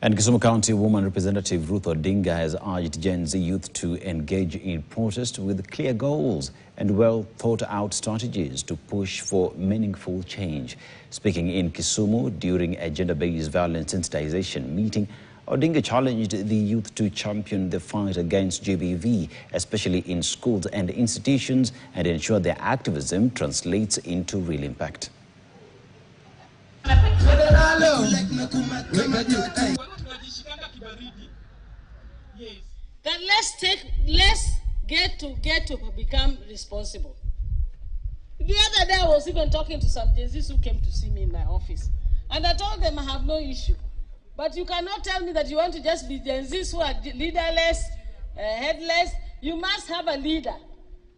And Kisumu County Woman Representative Ruth Odinga has urged Gen Z youth to engage in protest with clear goals and well-thought-out strategies to push for meaningful change. Speaking in Kisumu during a gender-based violence sensitization meeting, Odinga challenged the youth to champion the fight against GBV, especially in schools and institutions, and ensure their activism translates into real impact. That let's get to become responsible. The other day I was even talking to some Gen Zs who came to see me in my office, and I told them I have no issue. But you cannot tell me that you want to just be Gen Zs who are leaderless, headless. You must have a leader.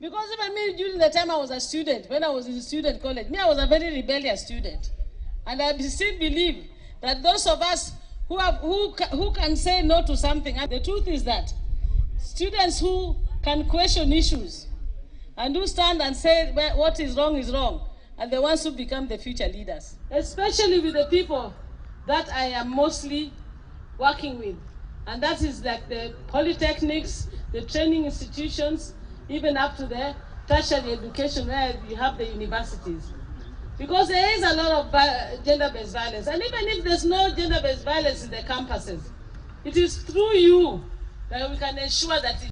Because even me, during the time I was a student, when I was in student college, I was a very rebellious student. And I still believe that those of us who can say no to something, and the truth is that students who can question issues and who stand and say what is wrong, are the ones who become the future leaders. Especially with the people that I am mostly working with. And that is like the polytechnics, the training institutions, even up to the tertiary education where you have the universities. Because there is a lot of gender-based violence. And even if there's no gender-based violence in the campuses, it is through you that we can ensure that